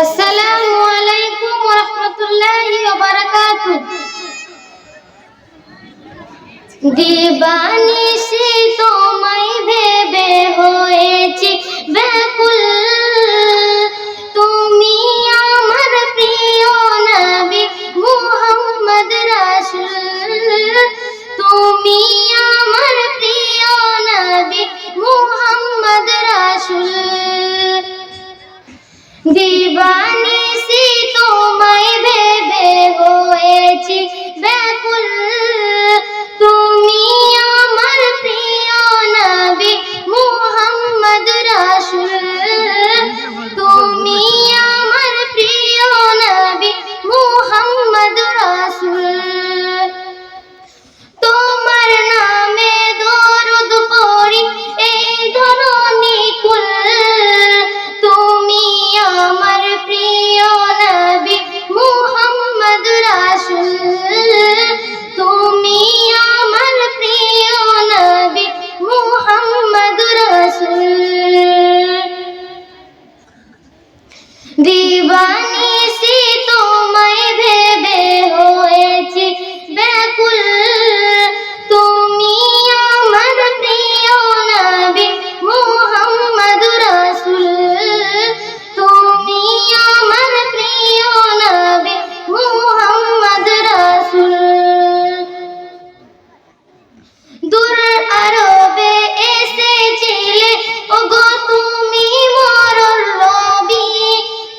আসসালামু আলাইকুম ওয়া রাহমাতুল্লাহি ওয়া বারাকাতুহু। দিবানিশি তোমায় ভেবে হয়েছি ব্যাকুল, তুমি আমার প্রিয় নবী মুহাম্মদ রাসূল, তুমি আমার প্রিয় নবী মুহাম্মদ রাসূল। দিবানিশি তোমায় ভেবে হয়েছি ব্যাকুল, তুমি আমার প্রিয় নবী মুহাম্মদ রাসূল, তুমি আমার প্রিয় নবী মুহাম্মদ রাসূল। তোমার নামে দরুদ পড়ি এই ধরনী কুল, তুমি আমার প্রিয় নবী মুহাম্মদ রাসূল, তুমি আমার প্রিয় নবী মুহাম্মদ রাসূল। দিবানিশি তোমায় ভেবে হয়েছি ব্যাকুল, তুমি আমার প্রিয় নবী মুহাম্মদ রাসূল, তুমি আমার প্রিয় নবী মুহাম্মদ রাসূল। দূর আরবে এসেছিলে ওগো তুমি মরর রবি,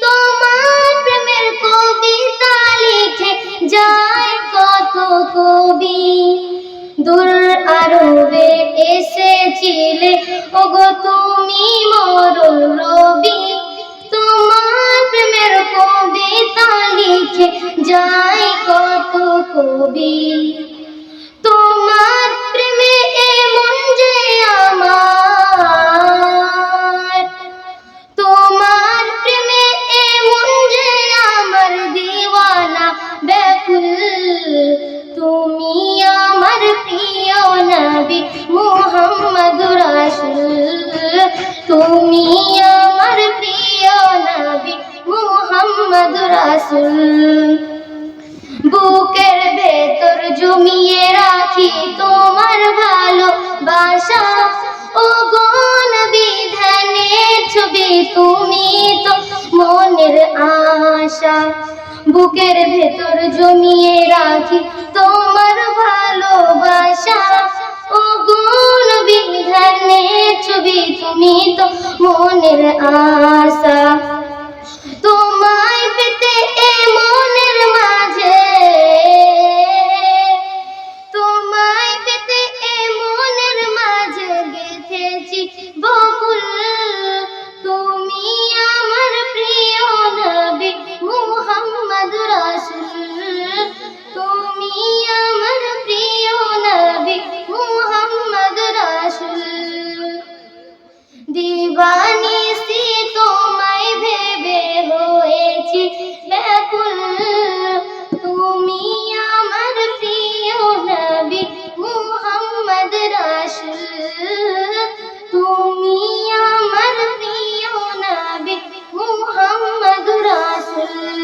তোমার প্রেমের কবিতা লিখে যায় কত কবি। দূর আরবে এসেছিলে ওগো তুমি মরর রবি, তোমার প্রেমের কবিতা লিখে যায় কত কবি। তোমার প্রেমে এমন যে আমার, তোমার প্রেমে এমন যে আমার দিওয়ানা ব্যাকুল, তুমি আমার প্রিয় নবী মুহাম্মদ রাসূল, তুমি আমার প্রিয় নবী মুহাম্মদ রাসূল। বুকের ভেতর জমিয়ে রাখি তোমার ভালোবাসা, ওগো নবী ধ্যানের ছবি তুমি তো মনের আশা। বুকের ভেতর জমিয়ে রাখি তোমার ভালোবাসা, ওগো নবী ধ্যানের ছবি তুমি তো মনের আশা। তোমায় পেতে এ মনের মাঝে, তোমায় পেতে এ মনের মাঝে গেঁথেছি বকুল, তুমি আমার প্রিয় নবী মুহাম্মদ রাসূল, তুমি আমার প্রিয় নবী মুহাম্মদ রাসূল। দিবানিশি তোমায় ভেবে হয়েছি ব্যাকুল, তুমি আমার প্রিয় নবী মুহাম্মদ রাসূল, তুমি আমার প্রিয় নবী মুহাম্মদ রাসূল।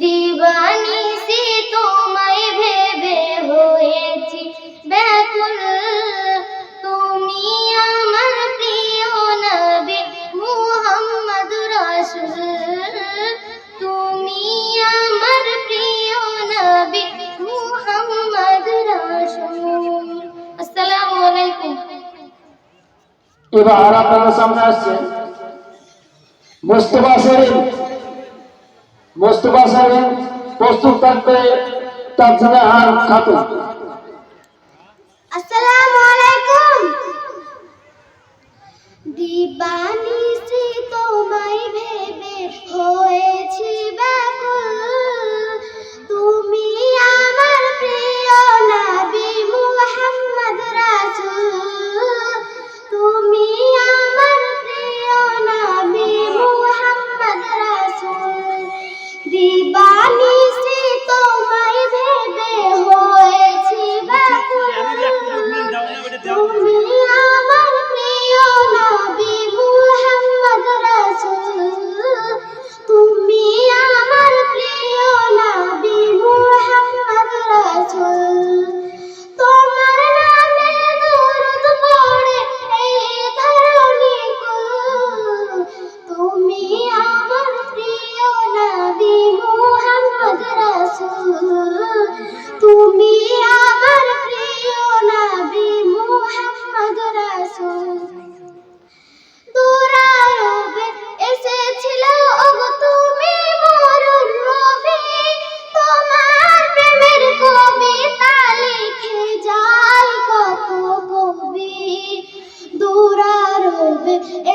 দিবানিশি তোমায় ভেবে হয়েছি ব্যাকুল, তুমি আমার প্রিয় নবী মুহাম্মদ রাসূল, তুমি আমার প্রিয় নবী মুহাম্মদ রাসূল। আসসালামু আলাইকুম। এবার আপনাদের সামনে আসছে মোস্তফা শরীফ। মোস্তফা শরীফ প্রস্তুত থাকবে তাজনাহার খাতুন। আসসালামু আলাইকুম। দিবানিশি তোমায় ভেবে হয়েছি ব্যাকুল, তুমি আমার প্রিয় নবী মুহাম্মদ রাসূল, তুমি আমার প্রিয় নবী মুহাম্মদ রাসূল। দিবানিশি তোমায় ভেবে হয়েছি ব্যাকুল, তুমি আমার প্রিয় নবী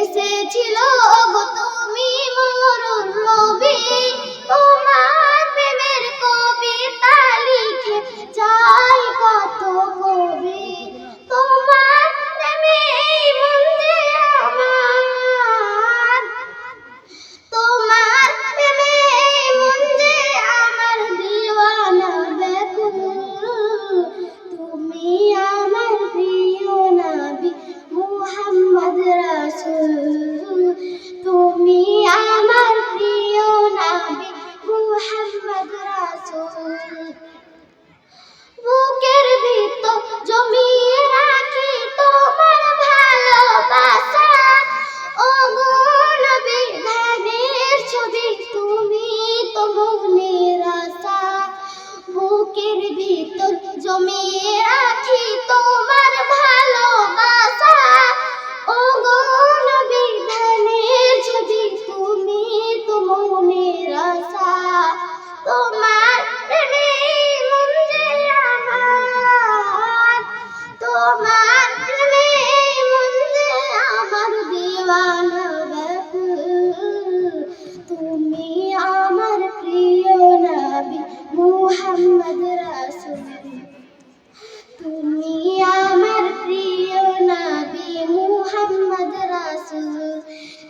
এসেছিল গো তুমি মরুর রবি, তোমার প্রেমের কবিতা লিখে যায় কত কবি, তোমার প্রেমে মন যে আমার, তোমার প্রেমে মন যে আমার দিওয়ানা ব্যাকুল, তুমি আমার প্রিয় নবী মুহাম্মদ রাসূল, তুমি আমার প্রিয় নবী মুহাম্মদ রাসূল। বুকের ভিতর জমিয়ে রাখি তোমার ভালোবাসা, ওগো নবী ধানের ছবি তুমি তো মনের আশা, বুকের ভিতর জমিয়ে রাখি তোমার ভালোবাসা, ওগো নবী ধানের ছবি তুমি তো মনের আশা, তোমার প্রেমে মন যে আমার, তোমার প্রেমে মন যে আমার দিওয়ানা ব্যাকুল, তুমি আমার প্রিয় নবী মুহাম্মদ রাসূল, তুমি আমার প্রিয় নবী মুহাম্মদ রাসূল।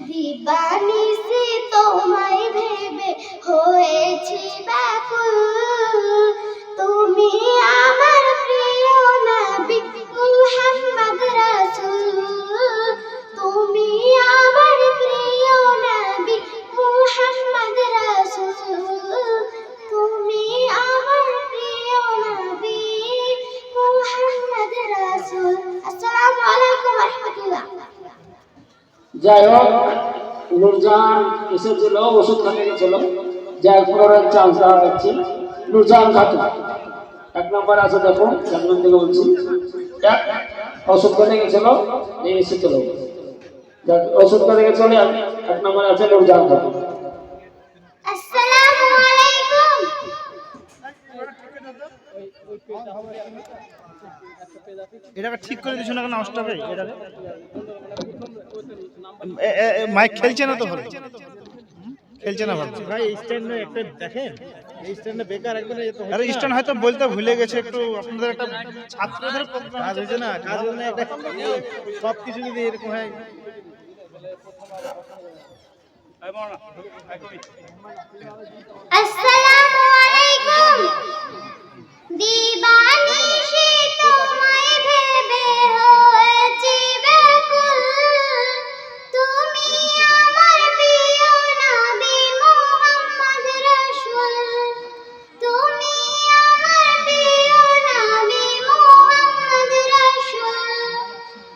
দিবানিশি তোমায় ভেবে হয়েছি ব্যাকুল, তুমি আমার প্রিয় নবী মুহাম্মদ রাসূল, তুমি আমার প্রিয় নবী মুহাম্মদ রাসূল, তুমি আমার প্রিয় নবী মুহাম্মদ রাসূল। আসসালামু আলাইকুম ওয়া রাহমাতুল্লাহ। যাই হোক, নূরজাহান এসেছিল, ওষুধ খাতে গেছিল, যাই পুনরায় চান্স দেওয়া হচ্ছে। নূরজাহান খাতুন 1 নম্বর আছে, দেখুন 1 নম্বর থেকে বলছি। ওষুধ খাতে গেছিল, নিয়ে এসেছিল, ওষুধ খাতে গেছিল। 1 নম্বর আছে নূরজাহান খাতুন। আসসালামু আলাইকুম। এটাকে ঠিক করে দিছো না কেন? নষ্ট হবে এটা। মাইক খেলছে না তো, ভালো খেলছে না, ভালো ভাই স্ট্যান্ড একটা দেখেন, এই স্ট্যান্ডে বেকার একদম। আরে স্ট্যান্ড হয়তো বলতে ভুলে গেছে একটু। আপনাদের একটা ছাত্রদের কাজ হয়েছে না, কাজ হয়েছে না, একটা সব কিছু যদি এরকম হয়। আসসালামু আলাইকুম। দিবানিশি তোমায় ভেবে হয়েছি ব্যাকুল, তুমি আমার প্রিয় নবী মুহাম্মদ রাসূল, তুমি আমার প্রিয় নবী মুহাম্মদ রাসূল।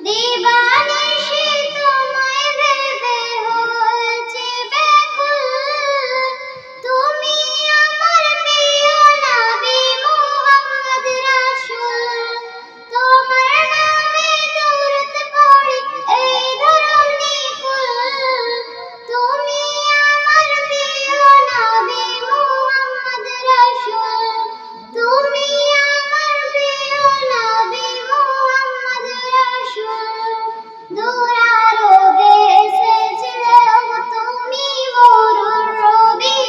দিবানিশি তোমায় ভেবে হয়েছি ব্যাকুল, তুমি আমার প্রিয় নবী মুহাম্মদ রাসূল, তোমার নামে দরুদ পড়ি এই ধরণী কুল, তুমি আমার প্রিয় নবী মুহাম্মদ রাসূল, তুমি আমার প্রিয় নবী মুহাম্মদ রাসূল। দুরারোবে এসেছিলে তুমি মরুর রবি,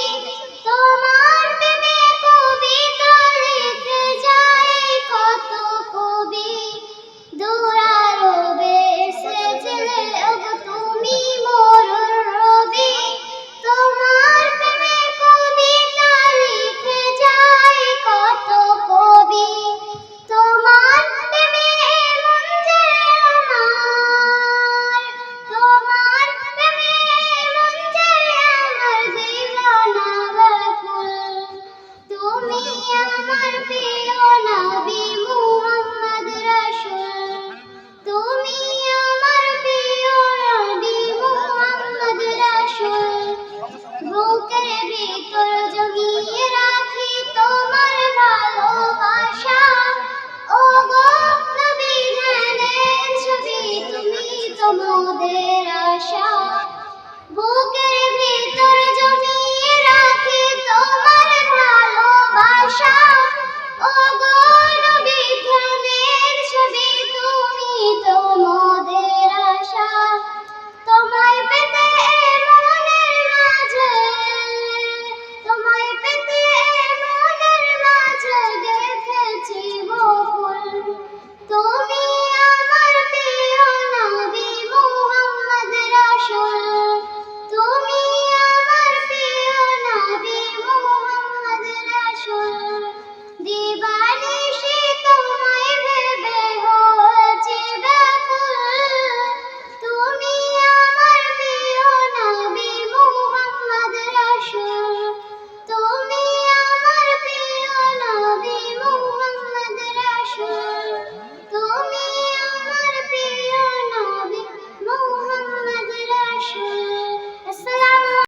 তোমার প্রেমে কবিতা লিখে যায় কত কবি, দুরারোবে এসেছিলে তুমি মরুর রবি, তোমার প্রেমে কবিতা লিখে যায় কত কবি, তোমার প্রেমে মন যে আমার, তোমার প্রেমে মন যে আমার দিওয়ানা ব্যাকুল, তুমি আমার প্রিয় নবী মুহাম্মদ রাসূল, তুমি আমার প্রিয় নবী মুহাম্মদ রাসূল। বুকের ভিতর জমিয়ে রাখি তোমার ভালোবাসা, ওগো নবী ধানের ছবি তুমি তো মোদের আশা, বুকের ভিতর